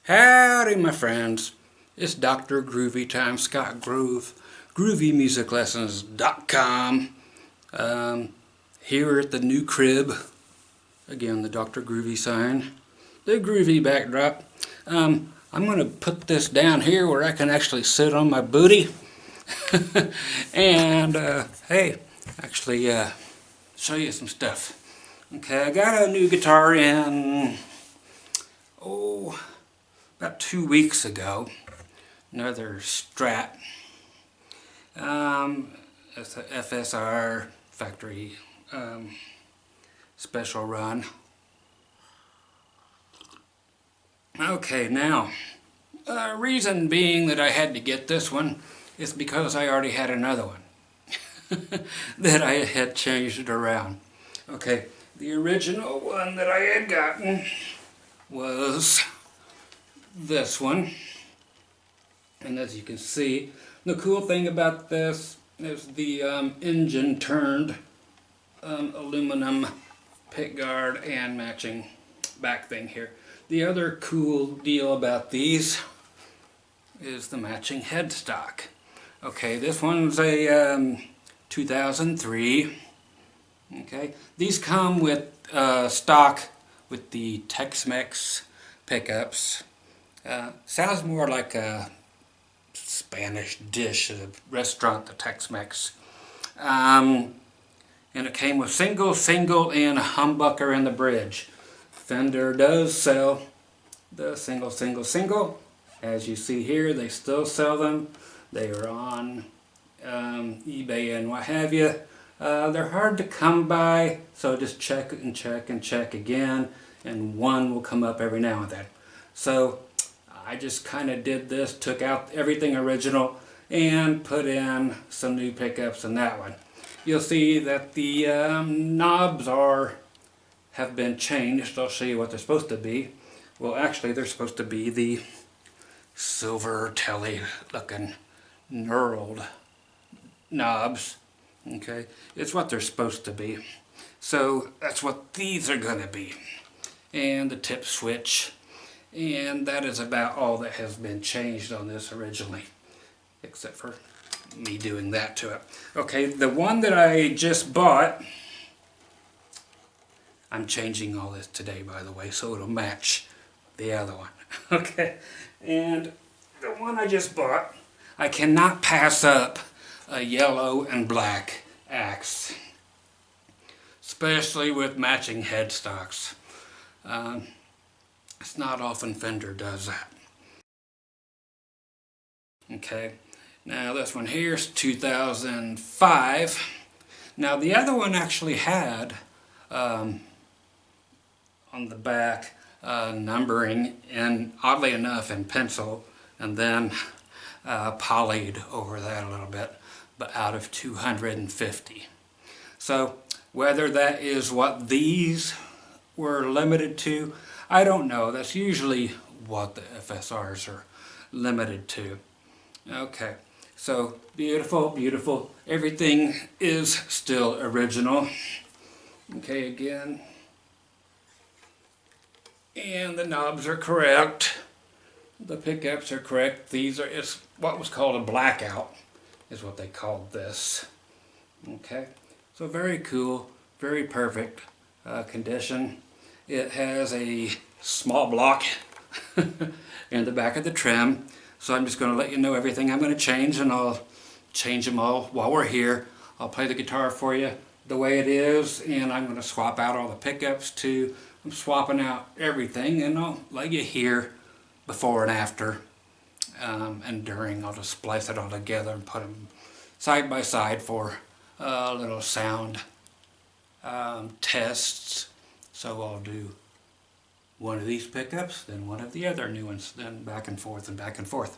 Howdy, my friends. It's Dr. Groovy time, Scott Groove, GroovyMusicLessons.com. Here at the new crib, again the Dr. Groovy sign, the Groovy backdrop. I'm going to put this down here where I can actually sit on my booty and hey, actually show you some stuff. Okay, I got a new guitar in, about 2 weeks ago. Another Strat. It's a FSR factory special run. Okay, now, reason being that I had to get this one is because I already had another one that I had changed around. Okay, the original one that I had gotten was this one, and as you can see, the cool thing about this is the engine turned aluminum pickguard and matching back thing here. The other cool deal about these is the matching headstock. Okay, this one's a 2003. Okay, these come with stock with the Tex-Mex pickups. Sounds more like a Spanish dish at a restaurant, the Tex-Mex. And it came with single, and a humbucker in the bridge. Fender does sell the single. As you see here, they still sell them. They are on eBay and what have you. They're hard to come by, so just check and check again, and one will come up every now and then. So I just kind of did this, took out everything original and put in some new pickups in that one. You'll see that the knobs have been changed. I'll show you what they're supposed to be. Well, actually they're supposed to be the silver telly looking knurled knobs. Okay, it's what they're supposed to be. So that's what these are going to be. And the tip switch. And that is about all that has been changed on this originally, except for me doing that to it. Okay, the one that I just bought, I'm changing all this today, by the way, so it'll match the other one. Okay, and the one I just bought, I cannot pass up a yellow and black axe, especially with matching headstocks. It's not often Fender does that. Okay, now this one here is 2005. Now the other one actually had on the back numbering, and oddly enough in pencil, and then polyed over that a little bit, but out of 250. So whether that is what these were limited to, I don't know. That's usually what the FSRs are limited to. Okay, so beautiful. Everything is still original. Okay, again. And the knobs are correct. The pickups are correct. It's what was called a Blackout, is what they called this. Okay, so very cool, very perfect condition. It has a small block in the back of the trim, so I'm just going to let you know everything I'm going to change, and I'll change them all while we're here. I'll play the guitar for you the way it is, and I'm going to swap out all the pickups too. I'm swapping out everything, and I'll let you hear before and after, and during. I'll just splice it all together and put them side by side for a little sound tests. So I'll do one of these pickups, then one of the other new ones, then back and forth and back and forth.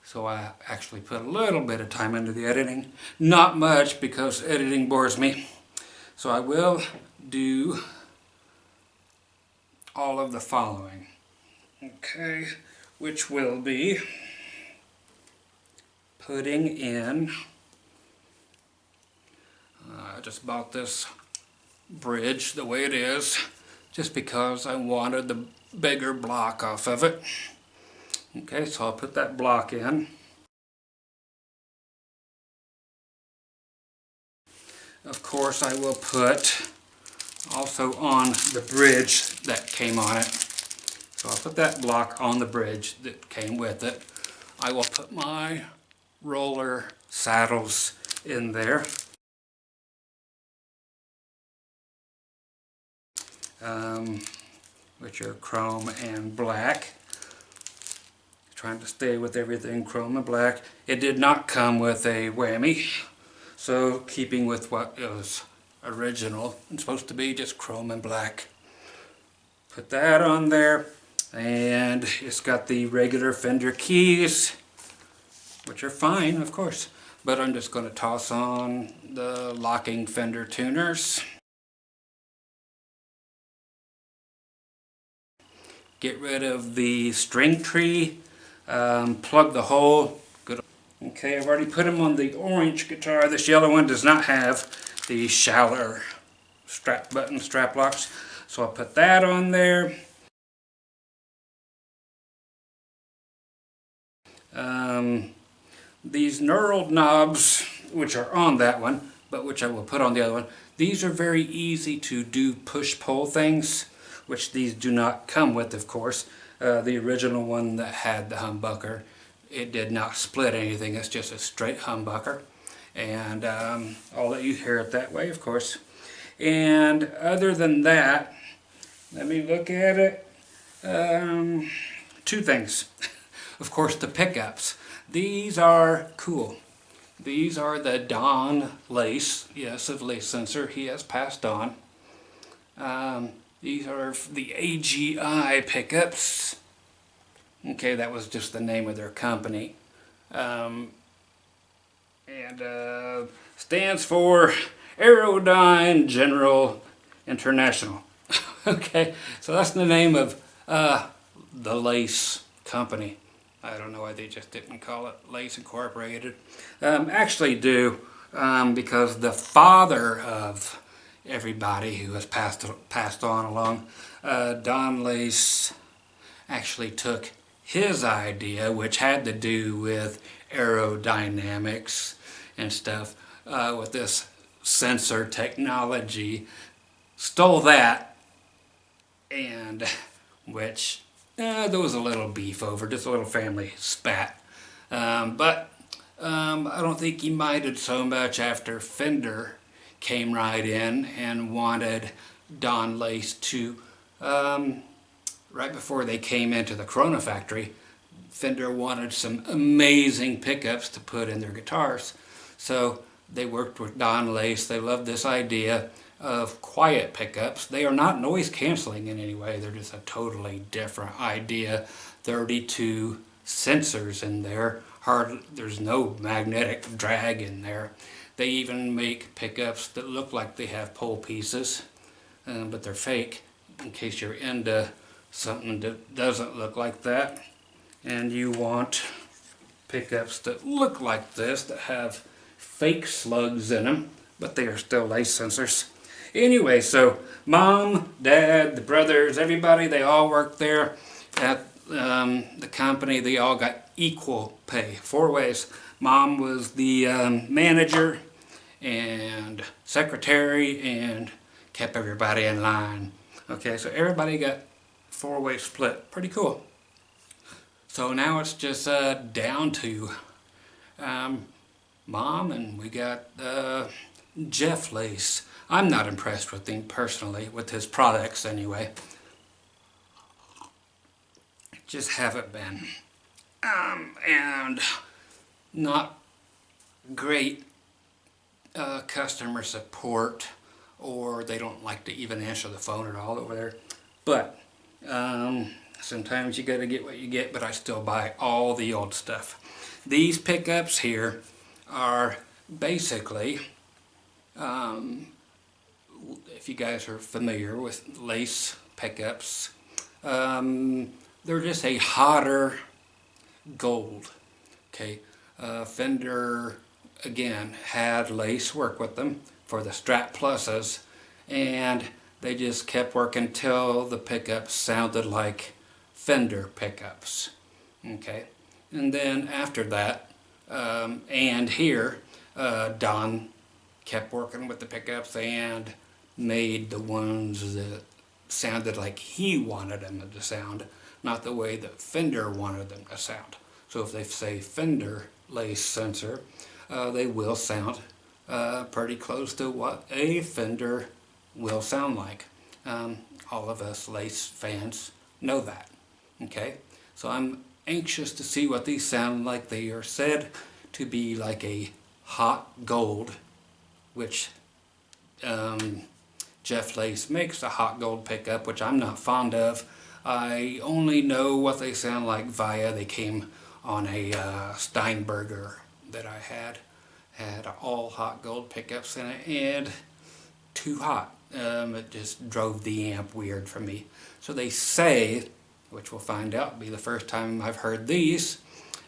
So I actually put a little bit of time into the editing. Not much, because editing bores me. So I will do all of the following. Okay, which will be putting in, I just bought this bridge the way it is, just because I wanted the bigger block off of it. Okay, so I'll put that block in. Of course, I will put also on the bridge that came on it. So I'll put that block on the bridge that came with it. I will put my roller saddles in there. Which are chrome and black. Trying to stay with everything chrome and black. It did not come with a whammy, so keeping with what was original, it's supposed to be just chrome and black. Put that on there, and it's got the regular Fender keys, which are fine, of course, but I'm just going to toss on the locking Fender tuners. Get rid of the string tree, plug the hole. Good. Okay, I've already put them on the orange guitar. This yellow one does not have the shallower strap locks, so I'll put that on there. These knurled knobs, which are on that one, but which I will put on the other one, these are very easy to do push-pull things, which these do not come with, of course. The original one that had the humbucker, it did not split anything, it's just a straight humbucker. And I'll let you hear it that way, of course. And other than that, let me look at it. Two things. Of course, the pickups. These are cool. These are the Don Lace, yes, of Lace Sensor. He has passed on. These are the AGI pickups. Okay, that was just the name of their company. Stands for Aerodyne General International. Okay, so that's the name of the Lace company. I don't know why they just didn't call it Lace Incorporated. Actually do, because the father of everybody who has passed on along, Don Lace actually took his idea, which had to do with aerodynamics and stuff, with this sensor technology, stole that, and which there was a little beef over, just a little family spat. But I don't think he minded so much after Fender came right in and wanted Don Lace to, right before they came into the Corona factory, Fender wanted some amazing pickups to put in their guitars. So they worked with Don Lace. They loved this idea of quiet pickups. They are not noise canceling in any way. They're just a totally different idea. 32 sensors in there. There's no magnetic drag in there. They even make pickups that look like they have pole pieces, but they're fake, in case you're into something that doesn't look like that. And you want pickups that look like this, that have fake slugs in them, but they are still Lace sensors. Anyway, so Mom, Dad, the brothers, everybody, they all worked there at the company. They all got equal pay, 4 ways. Mom was the manager and secretary and kept everybody in line. Okay, so everybody got 4-way split. Pretty cool. So now it's just down to Mom, and we got Jeff Lace. I'm not impressed with him personally, with his products anyway. Just haven't been. And not great customer support, or they don't like to even answer the phone at all over there. But sometimes you got to get what you get, but I still buy all the old stuff. These pickups here are basically, if you guys are familiar with Lace pickups, they're just a hotter gold. Okay, Fender again had Lace work with them for the Strat Pluses, and they just kept working till the pickups sounded like Fender pickups. Okay, and then after that, and here, Don kept working with the pickups and made the ones that sounded like he wanted them to sound, not the way that Fender wanted them to sound. So if they say Fender lace sensor, they will sound pretty close to what a Fender will sound like. All of us lace fans know that. Okay, so I'm anxious to see what these sound like. They are said to be like a hot gold, which Jeff Lace makes a hot gold pickup, which I'm not fond of. I only know what they sound like via they came on a Steinberger that I had all hot gold pickups in it, and too hot. It just drove the amp weird for me. So they say, which we'll find out, be the first time I've heard these,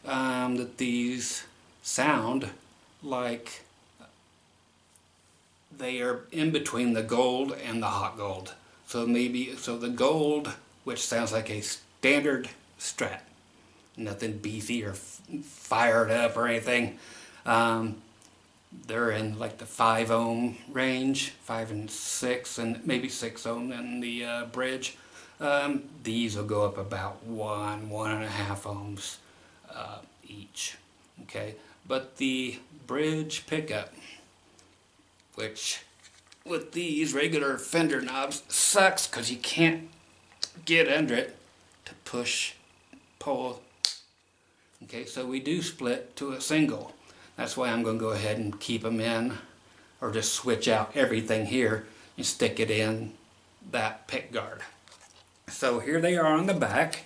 that these sound like they are in between the gold and the hot gold. So the gold, which sounds like a standard Strat, nothing beefy or fired up or anything. They're in like the 5 ohm range, 5 and 6, and maybe 6 ohm in the bridge. These will go up about 1.5 ohms each. Okay, but the bridge pickup, which with these regular Fender knobs sucks because you can't get under it to pull. Okay, so we do split to a single. That's why I'm going to go ahead and keep them in, or just switch out everything here and stick it in that pick guard. So here they are on the back.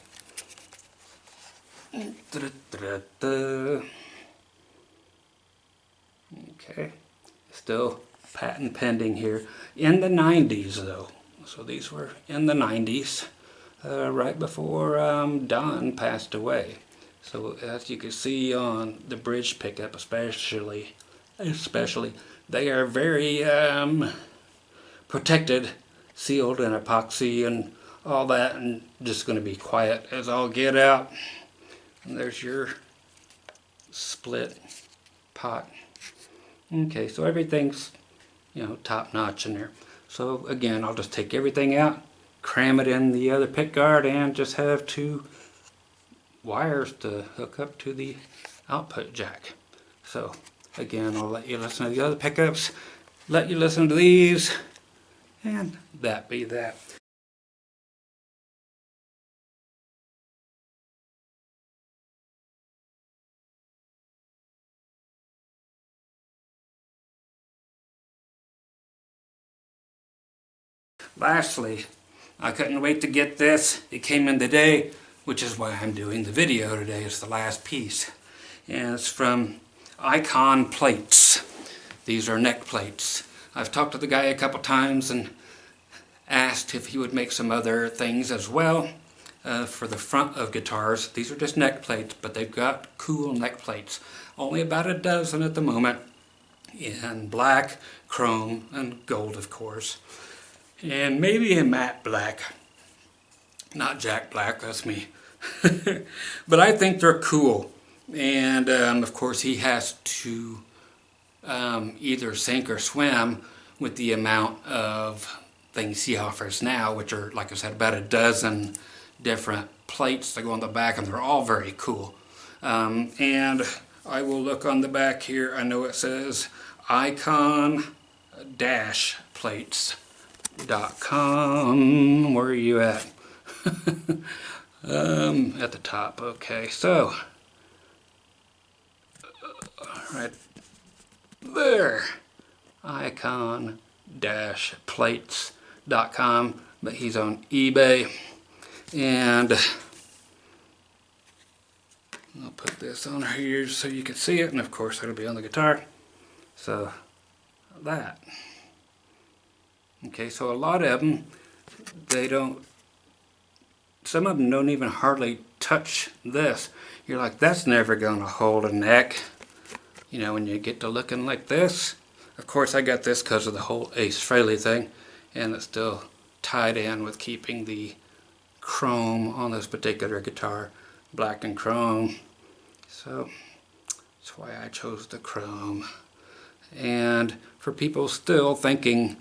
Okay, still patent pending here. In the 90s though. So these were in the 90s, right before Don passed away. So as you can see on the bridge pickup especially, they are very protected, sealed in epoxy and all that, and just going to be quiet as all get out. And there's your split pot. Okay, so everything's, top notch in there. So again, I'll just take everything out, cram it in the other pick guard, and just have 2 wires to hook up to the output jack. So again, I'll let you listen to the other pickups, let you listen to these, and that be that. Lastly, I couldn't wait to get this. It came in today, which is why I'm doing the video today. It's the last piece. And it's from Icon Plates. These are neck plates. I've talked to the guy a couple times and asked if he would make some other things as well for the front of guitars. These are just neck plates, but they've got cool neck plates. Only about a dozen at the moment, in black, chrome, and gold, of course. And maybe a matte black. Not Jack Black, that's me. But I think they're cool. And of course he has to either sink or swim with the amount of things he offers now, which are, like I said, about a dozen different plates that go on the back, and they're all very cool. And I will look on the back here. I know it says icon-plates.com. Where are you at? At the top. Okay, so right there, icon-plates.com, but he's on eBay. And I'll put this on here so you can see it, and of course it'll be on the guitar. So that. Okay, so a lot of them, some of them don't even hardly touch this. You're like, that's never gonna hold a neck. When you get to looking like this. Of course I got this because of the whole Ace Frehley thing, and it's still tied in with keeping the chrome on this particular guitar black and chrome. So that's why I chose the chrome. And for people still thinking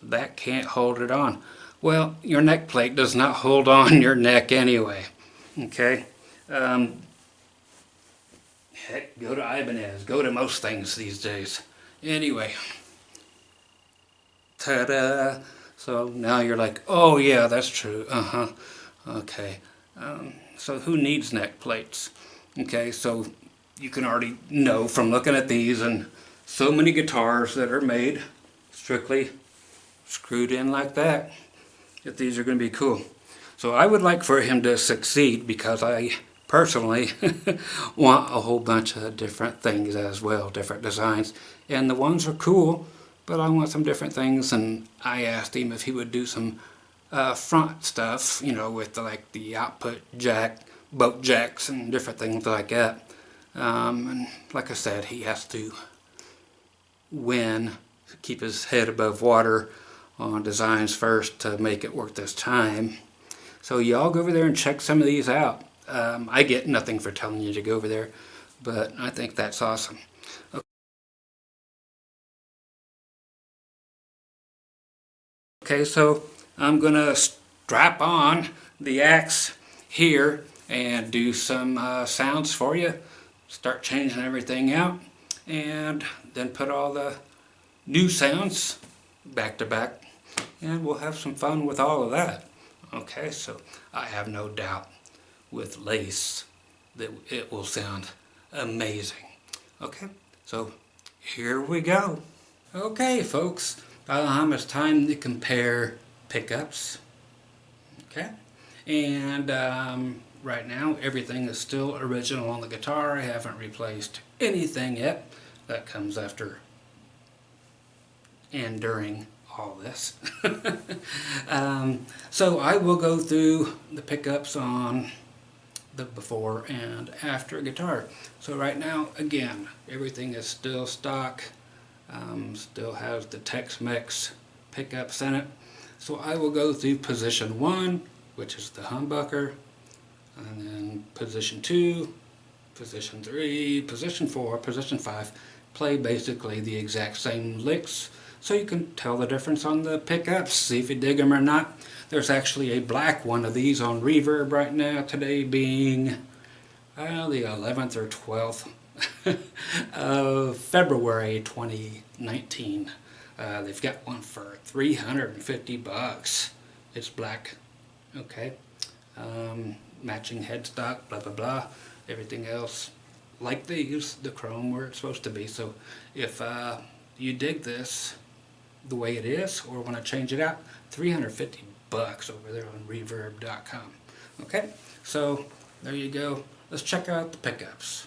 that can't hold it on, well, your neck plate does not hold on your neck anyway. Okay? Heck, go to Ibanez. Go to most things these days. Anyway. Ta-da! So now you're like, oh yeah, that's true. Okay. So who needs neck plates? Okay, so you can already know from looking at these and so many guitars that are made strictly screwed in like that, that these are going to be cool. So I would like for him to succeed, because I personally want a whole bunch of different things as well, different designs. And the ones are cool, but I want some different things. And I asked him if he would do some front stuff, you know, with like the output jack, boat jacks and different things like that. And like I said, he has to win, keep his head above water on designs first to make it worth his time. So y'all go over there and check some of these out. I get nothing for telling you to go over there, but I think that's awesome. Okay, so I'm gonna strap on the axe here and do some sounds for you, start changing everything out, and then put all the new sounds back to back, and we'll have some fun with all of that. Okay, so I have no doubt with lace that it will sound amazing. Okay, so here we go. Okay, folks, it's time to compare pickups. Okay, and right now everything is still original on the guitar. I haven't replaced anything yet. That comes after and during all this. So I will go through the pickups on the before and after guitar. So right now, again, everything is still stock, still has the Tex-Mex pickups in it. So I will go through position 1, which is the humbucker, and then position 2, position 3, position 4, position 5, play basically the exact same licks, so you can tell the difference on the pickups, see if you dig them or not. There's actually a black one of these on Reverb right now, today being the 11th or 12th of February 2019. They've got one for $350. It's black. Okay. Matching headstock, blah blah blah. Everything else like these, the chrome where it's supposed to be. So if you dig this the way it is or want to change it out, $350 over there on reverb.com. Okay, so there you go. Let's check out the pickups.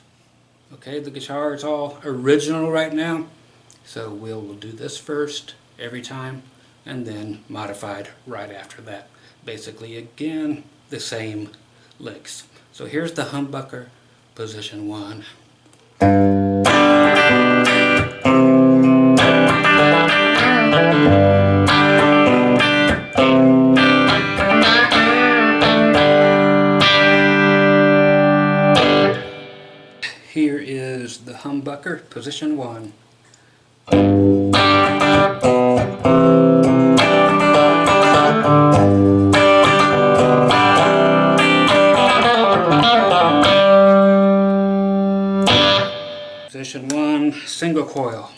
Okay, the guitar is all original right now, so we'll do this first every time, and then modified right after that. Basically, again, the same licks. So here's the humbucker, position 1. Here is the humbucker, position 1. Position 1, single coil.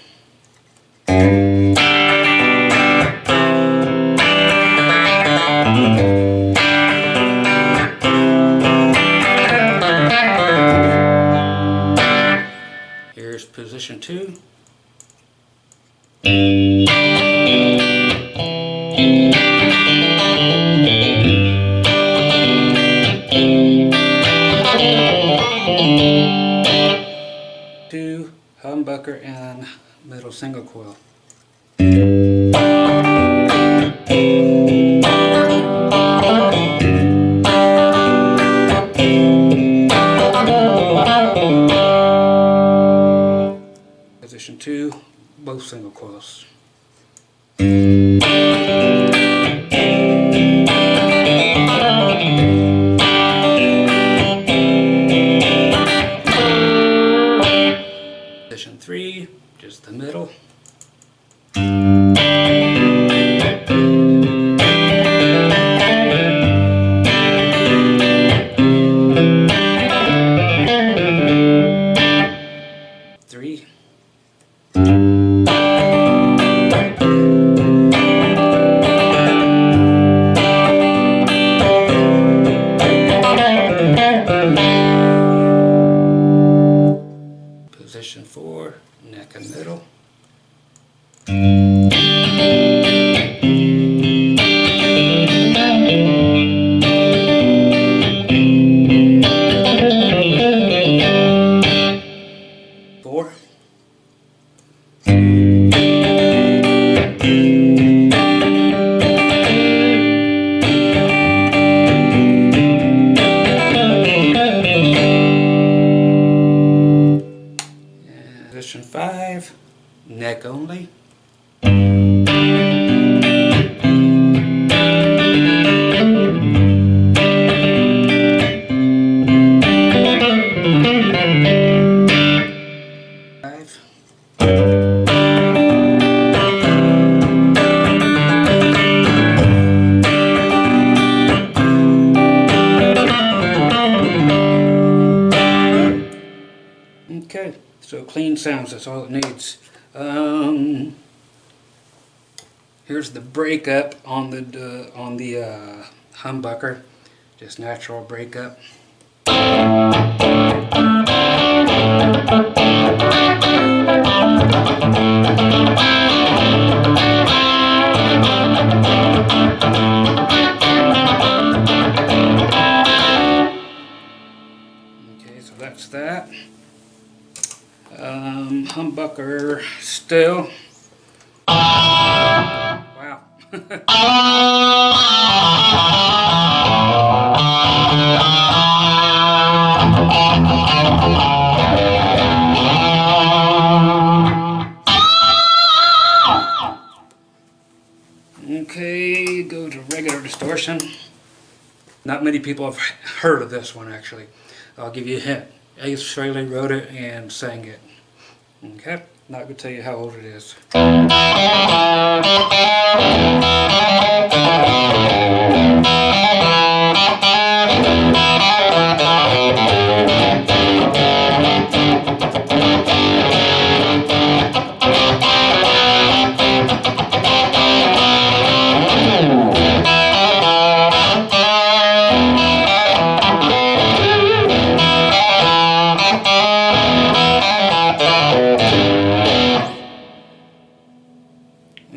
Here's position 2. Humbucker and middle single coil. Position 2, both single coils. Four. Position 5, neck only. Okay, so clean sounds, that's all it needs. Here's the breakup on the humbucker, just natural breakup. Okay, so that's that. Humbucker still. Wow. Okay, go to regular distortion. Not many people have heard of this one actually. I'll give you a hint. Ace Frehley wrote it and sang it. Okay, not going to tell you how old it is.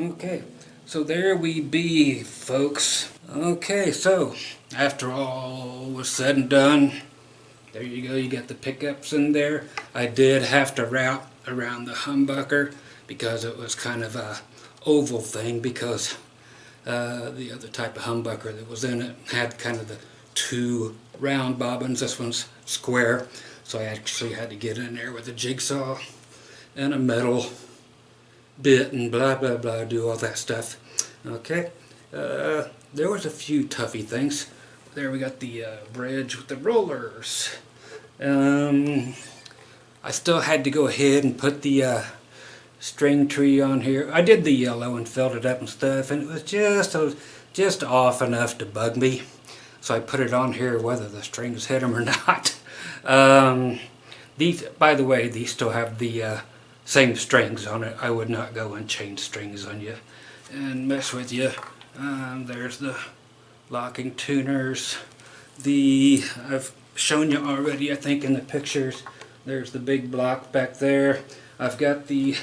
Okay, so there we be, folks. Okay, so after all was said and done, there you go, you got the pickups in there. I did have to route around the humbucker because it was kind of a oval thing, because the other type of humbucker that was in it had kind of the two round bobbins. This one's square, so I actually had to get in there with a jigsaw and a metal bit and blah blah blah, do all that stuff. Okay, there was a few toughy things. There we got the bridge with the rollers. I still had to go ahead and put the string tree on here. I did the yellow and filled it up and stuff, and it was just off enough to bug me, so I put it on here whether the strings hit them or not. These, by the way, these still have the same strings on it. I would not go and change strings on you and mess with you. There's the locking tuners. I've shown you already, I think, in the pictures. There's the big block back there. I've got the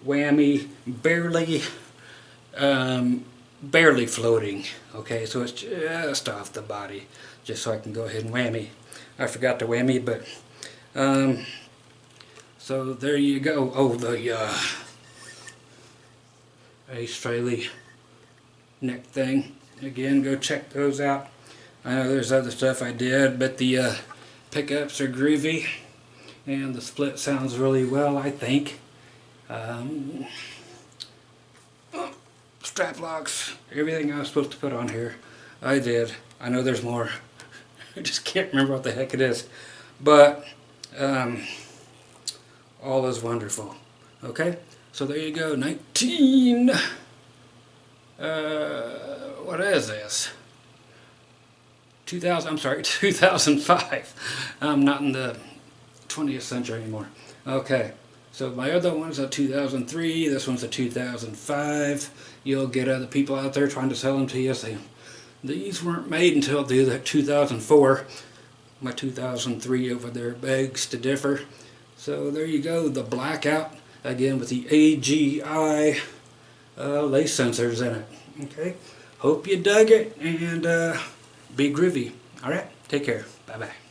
whammy barely floating. Okay, so it's just off the body, just so I can go ahead and whammy. I forgot the whammy, but so there you go. Oh, the Ace Frehley neck thing. Again, go check those out. I know there's other stuff I did, but the pickups are groovy, and the split sounds really well, I think. Strap locks, everything I was supposed to put on here, I did. I know there's more. I just can't remember what the heck it is. But all is wonderful. Okay, so there you go. 19. What is this? 2000. I'm sorry, 2005. I'm not in the 20th century anymore. Okay, so my other one's a 2003. This one's a 2005. You'll get other people out there trying to sell them to you saying these weren't made until the 2004. My 2003 over there begs to differ. So there you go, the Blackout, again with the AGI lace sensors in it. Okay, hope you dug it, and be groovy. Alright, take care. Bye-bye.